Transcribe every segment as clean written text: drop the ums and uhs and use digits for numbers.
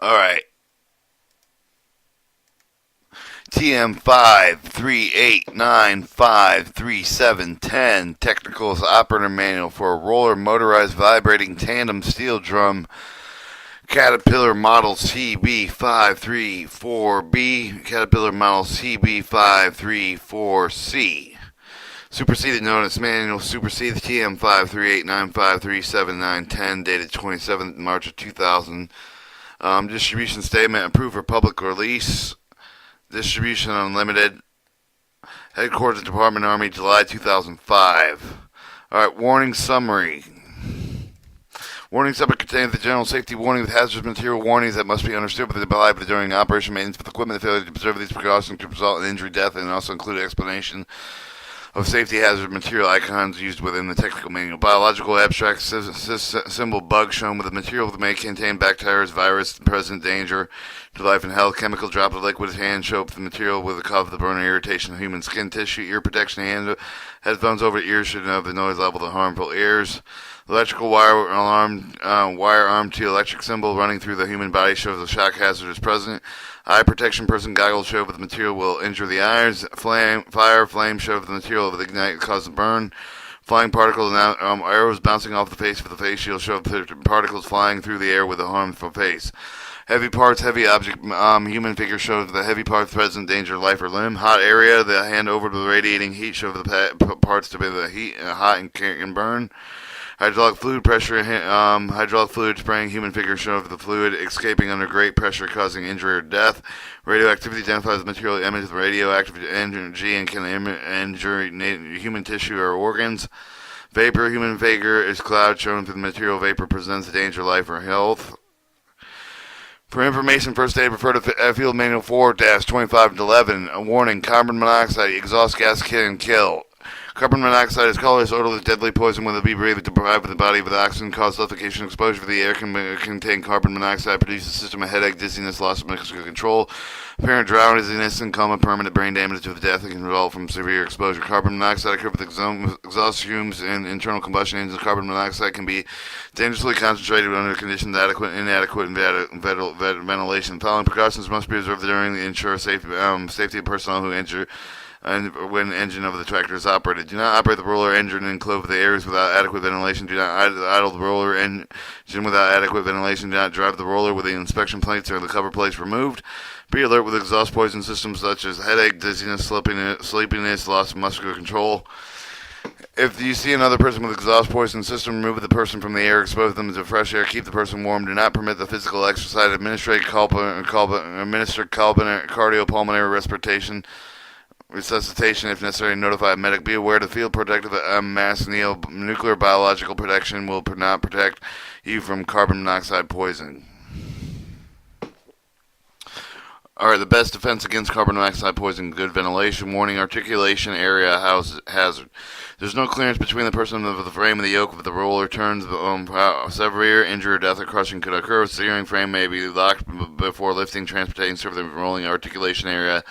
Alright. TM538953710 Technical Operator Manual for a roller motorized vibrating tandem steel drum Caterpillar Model CB534B, Caterpillar Model CB534C. Superseded notice manual superseded TM538953710 dated 27th March of 2000. Distribution statement approved for public release. Distribution unlimited. Headquarters Department Army, July 2005. Alright, warning summary. Warning summary contains the general safety warning with hazardous material warnings that must be understood with the live during operation maintenance with equipment. The failure to preserve these precautions could result in injury, death, and also include explanation of safety hazard material icons used within the technical manual. Biological abstract symbol bug shown with the material that may contain bacteria, virus, present danger to life and health. Chemical drop of liquid hand show up the material with the cause of the burn or irritation of human skin tissue. Ear protection hand headphones over ears should know the noise level of harmful ears. Electrical wire arm to electric symbol running through the human body shows the shock hazard is present. Eye protection person goggles show that the material will injure the eyes. Flame show that the material will ignite cause a burn. Flying particles and arrows bouncing off the face of the face shield show particles flying through the air with a harmful face. Heavy parts, heavy object, human figure shows the heavy parts present danger, life or limb. Hot area, the hand over the radiating heat show the parts to be the heat, hot and can burn. Hydraulic fluid pressure, hydraulic fluid spraying human figure show the fluid escaping under great pressure causing injury or death. Radioactivity identifies the material emits radioactive energy and can injure human tissue or organs. Vapor, human figure is cloud showing that the material vapor presents a danger, life or health. For information, first aid, refer to Field Manual 4-2511. A warning, carbon monoxide, exhaust gas can kill. Carbon monoxide is colorless, odorless, deadly poison when it be breathed to provide the body with oxygen, cause suffocation, exposure for the air can contain carbon monoxide, produce a system of headache, dizziness, loss of mental control, apparent drowsiness, and coma, permanent brain damage to the death that can result from severe exposure. Carbon monoxide occurs with exhaust fumes and internal combustion engines. Carbon monoxide can be dangerously concentrated under conditions inadequate ventilation. Following precautions must be observed during the ensure safety of personnel who enter and when the engine of the tractor is operated. Do not operate the roller engine and clove the areas without adequate ventilation. Do not idle the roller engine without adequate ventilation. Do not drive the roller with the inspection plates or the cover plates removed. Be alert with exhaust poison systems such as headache, dizziness, sleepiness, loss of muscular control. If you see another person with exhaust poison system, remove the person from the air, expose them to fresh air, keep the person warm. Do not permit the physical exercise. Administer cardiopulmonary resuscitation if necessary. Notify a medic. Be aware the field protective mass nuclear biological protection will not protect you from carbon monoxide poisoning. Alright, the best defense against carbon monoxide poisoning, good ventilation. Warning, articulation area hazard. There's no clearance between the person of the frame and the yoke of the roller turns. Severe injury or death or crushing could occur. Steering frame may be locked before lifting, transporting, serving the rolling articulation area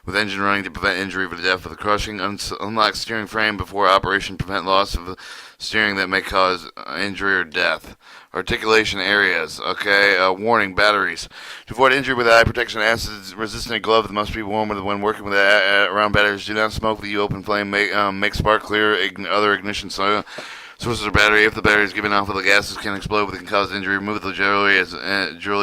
with engine running to prevent injury or death of the crushing. Unlock steering frame before operation, prevent loss of the steering that may cause injury or death. Articulation areas. Okay, warning, batteries. To avoid injury with eye protection, acid-resistant gloves must be worn when working with around batteries. Do not smoke the open flame. Make spark clear other ignition sources of battery. If the battery is given off with the gases can explode, it can cause injury. Remove the jewelry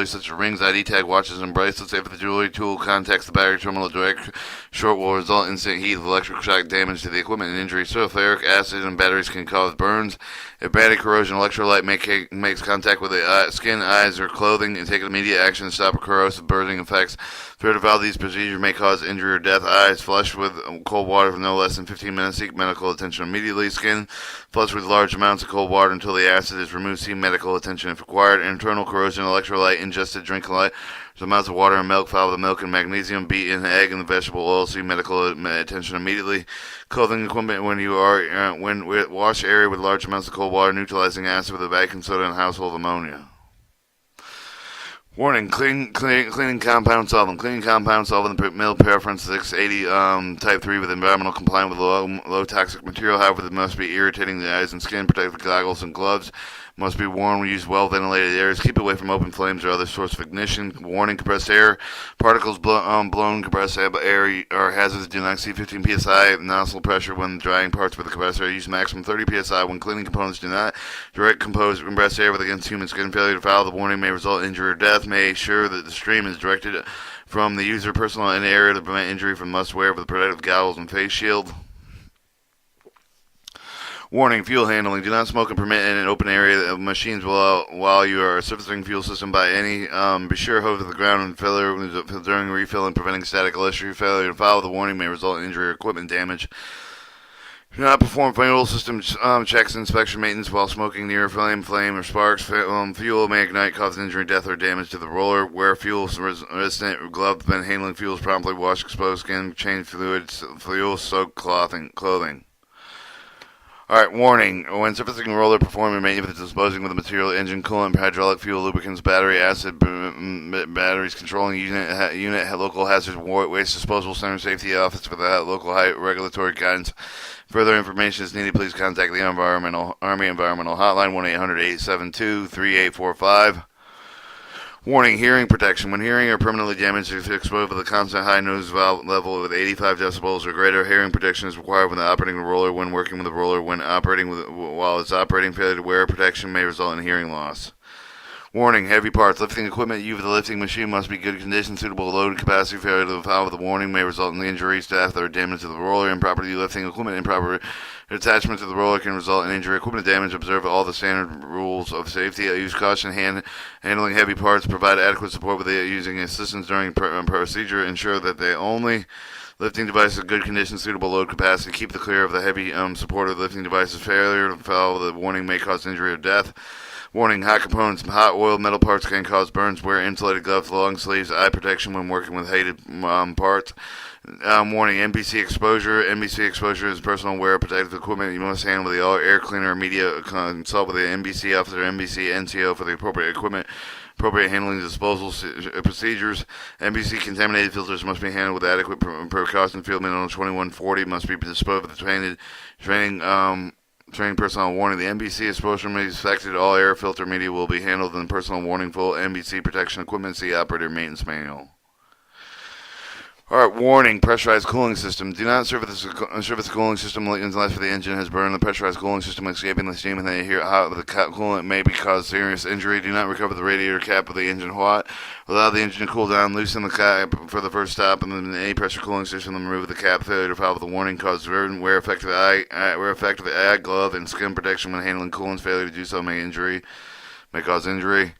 such as rings, ID tag, watches, and bracelets. If the jewelry tool contacts the battery terminal, direct short will result in instant heat of electric shock, damage to the equipment, and injury. Sulfuric acid in batteries can cause burns. If battery corrosion, electrolyte makes contact with the skin, eyes, or clothing, and take immediate action to stop corrosive burning effects. Failure to follow these procedures may cause injury or death. Eyes flushed with cold water for no less than 15 minutes. Seek medical attention immediately. Skin flushed with large amounts of cold water until the acid is removed. Seek medical attention if required. Internal corrosion, electrolyte ingested, drink amounts of water and milk. Follow the milk and magnesium. Beat in the egg and the vegetable oil. Seek medical attention immediately. Clothing equipment when you are wash area with large amounts of cold water, neutralizing acid with a baking soda and household ammonia. Warning, cleaning compound solvent. Cleaning compound solvent, mill preference 680 type 3 with environmental compliant with low toxic material. However, it must be irritating the eyes and skin. Protective goggles and gloves Must be worn when used well ventilated areas. Keep away from open flames or other source of ignition. Warning, compressed air. Particles blown compressed air are hazards. Do not exceed 15 psi nozzle pressure when drying parts with the compressor. Use maximum 30 psi when cleaning components. Do not direct compressed air with against human skin. Failure to follow the warning may result in injury or death. Make sure that the stream is directed from the user personal in the area to prevent injury. From must wear with protective goggles and face shield. Warning, fuel handling. Do not smoke and permit in an open area of machines while you are servicing fuel system by any. Be sure to hose to the ground and filler during refill and preventing static electricity. Failure to follow the warning may result in injury or equipment damage. Do not perform fuel system checks and inspection maintenance while smoking near flame or sparks. Fuel may ignite, cause injury, death, or damage to the roller. Wear fuel-resistant gloves when handling fuels promptly. Wash exposed skin. Change fluids, fuel-soaked clothing. Alright, warning. When surfacing a roller, performing maintenance disposing with the material, engine, coolant, hydraulic fuel, lubricants, battery, acid, batteries, controlling unit, local hazards, waste disposal center, safety office for the local regulatory guidance. Further information is needed. Please contact the Army Environmental Hotline, 1-800-872-3845. Warning, hearing protection. When hearing or permanently damaged if exposed with a constant high noise valve level with 85 decibels or greater, hearing protection is required when operating the roller, when working with the roller, when operating while it's operating. Failure to wear protection may result in hearing loss. Warning, heavy parts. Lifting equipment used with the lifting machine must be good condition, suitable load and capacity. Failure to follow the warning may result in injury, staff that are damage to the roller. Improper lifting equipment, improper attachment to the roller can result in injury, equipment damage. Observe all the standard rules of safety. Use caution handling heavy parts. Provide adequate support with using assistance during procedure. Ensure that the only lifting device is good condition, suitable load capacity. Keep the clear of the heavy supported lifting devices. Failure to follow the warning may cause injury or death. Warning, hot components, hot oil, metal parts can cause burns. Wear insulated gloves, long sleeves, eye protection when working with heated parts. Warning, NBC exposure. NBC exposure is personal wear of protective equipment. You must handle with the air cleaner immediate. Consult with the NBC officer, NBC NCO for the appropriate equipment. Appropriate handling disposal procedures. NBC contaminated filters must be handled with adequate precaution. Field minimum 2140 must be disposed with the training personnel warning. The NBC exposure may be affected. All air filter media will be handled in personal warning. Full NBC protection equipment. See operator maintenance manual. Alright, warning, pressurized cooling system. Do not service the cooling system unless the engine has burned. The pressurized cooling system escaping the steam and they hear hot with the coolant may cause serious injury. Do not recover the radiator cap of the engine hot. Allow the engine to cool down. Loosen the cap for the first stop, and then any pressure cooling system. Then remove the cap. Failure to follow the warning causes wear effective eye, glove, and skin protection when handling coolants. Failure to do so may cause injury.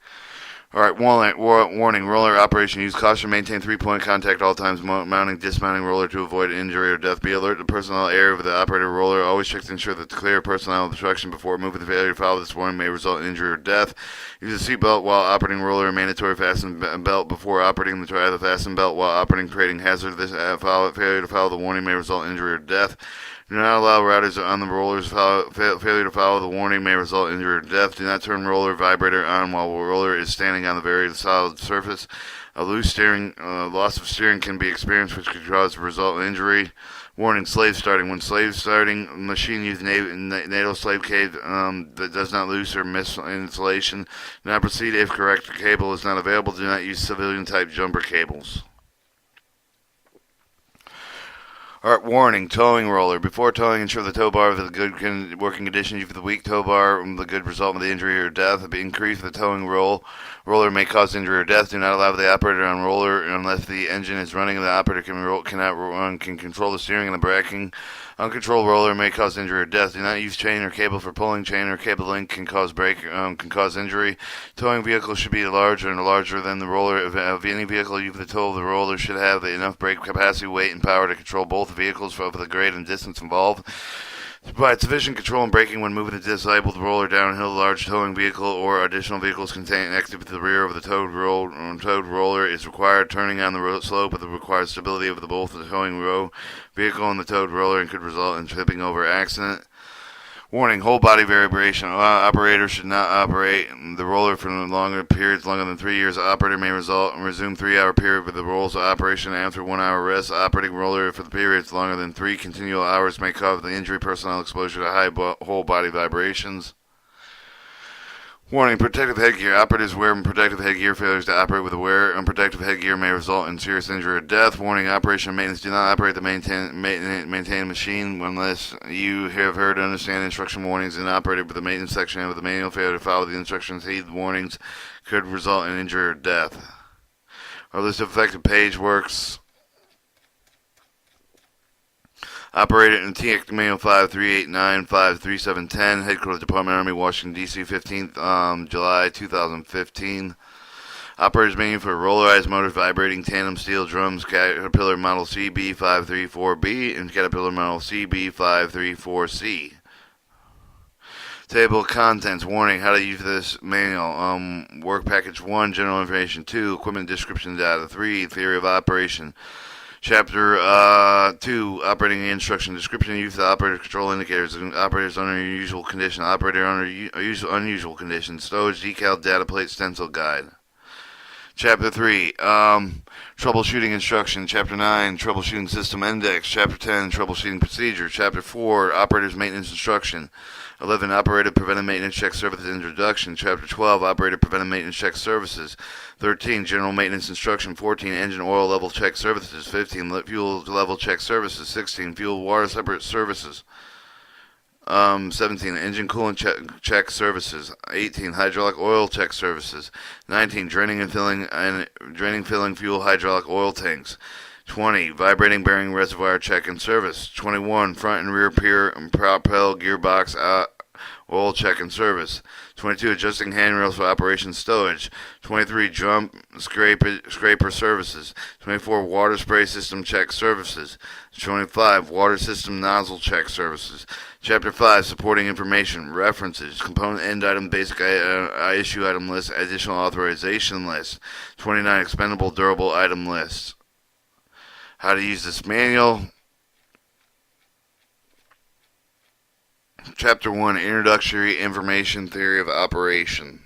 Alright, warning, roller operation. Use caution, maintain 3-point contact all times, mounting, dismounting roller to avoid injury or death. Be alert to personnel area of the operator roller. Always check to ensure that the clear personnel obstruction before moving. The failure to follow this warning may result in injury or death. Use a seatbelt while operating roller. Mandatory fasten belt before operating. Try the fasten belt while operating, creating hazard. Failure to follow the warning may result in injury or death. Do not allow riders on the rollers. Failure to follow the warning may result in injury or death. Do not turn roller vibrator on while the roller is standing on the very solid surface. A loss of steering can be experienced, which could result in injury. Warning, slave starting. When slave starting, machine use NATO slave cage that does not loose or miss insulation. Do not proceed if correct cable is not available. Do not use civilian type jumper cables. Alright, warning, towing roller. Before towing, ensure the tow bar is in good working condition. Use the weak tow bar, the good result of the injury or death. Increase the towing roller may cause injury or death. Do not allow the operator on roller unless the engine is running and the operator can control the steering and the braking. Uncontrolled roller may cause injury or death. Do not use chain or cable for pulling. Chain or cable link can cause injury. Towing vehicles should be larger than the roller. If any vehicle using the tow of the roller should have enough brake capacity, weight, and power to control both vehicles over the grade and distance involved. To provide sufficient control and braking when moving the disabled roller downhill. Large towing vehicle or additional vehicles connected to the rear of the towed roller is required. Turning on the slope with the required stability of both the towing vehicle and the towed roller and could result in tripping over accident. Warning, whole body vibration. Operators should not operate the roller for longer periods, longer than 3 years. Operator may resume 3-hour period with the rolls of operation after 1 hour rest. Operating roller for the periods longer than 3 continual hours may cause the injury personnel exposure to high whole body vibrations. Warning, protective headgear. Operatives wear protective headgear. Failures to operate with wear unprotective headgear may result in serious injury or death. Warning, operation and maintenance. Do not operate the maintain machine unless you have heard and understand instruction warnings and operated with the maintenance section of the manual. Failure to follow the instructions, heed the warnings, could result in injury or death. Our list of affected page works. Operated in TX Manual 5389-53710, Headquarters Department, Army, Washington, D.C., 15th July 2015. Operator's Manual for Rollerized Motors, Vibrating Tandem Steel Drums, Caterpillar Model CB534B and Caterpillar Model CB534C. Table of Contents. Warning, how to use this manual. Work Package 1, General Information. 2, Equipment Description Data. 3, Theory of Operation. Chapter 2, Operating Instruction. Description, use of operator control indicators. Operators under unusual conditions. Operator under unusual conditions. Stowage, decal, data plate, stencil guide. Chapter 3, Troubleshooting Instruction. Chapter 9, Troubleshooting System Index. Chapter 10, Troubleshooting Procedure. Chapter 4, Operator's Maintenance Instruction. 11, Operator Preventive Maintenance Check Services Introduction. Chapter 12, Operator Preventive Maintenance Check Services. 13, General Maintenance Instruction. 14, Engine Oil Level Check Services. 15, Fuel Level Check Services. 16, Fuel Water Separate Services. 17, Engine Coolant check Services. 18, Hydraulic Oil Check Services. 19, Draining filling fuel hydraulic oil tanks. 20, Vibrating Bearing Reservoir Check and Service. 21, Front and Rear Propel Gearbox Oil Check and Service. 22, Adjusting Handrails for Operation Stowage. 23, Drum Scraper Services. 24, Water Spray System Check Services. 25, Water System Nozzle Check Services. Chapter 5, Supporting Information, References, Component End Item, Basic Issue Item List, Additional Authorization List. 29, Expendable Durable Item List. How to use this manual. Chapter 1, Introductory Information, Theory of Operation.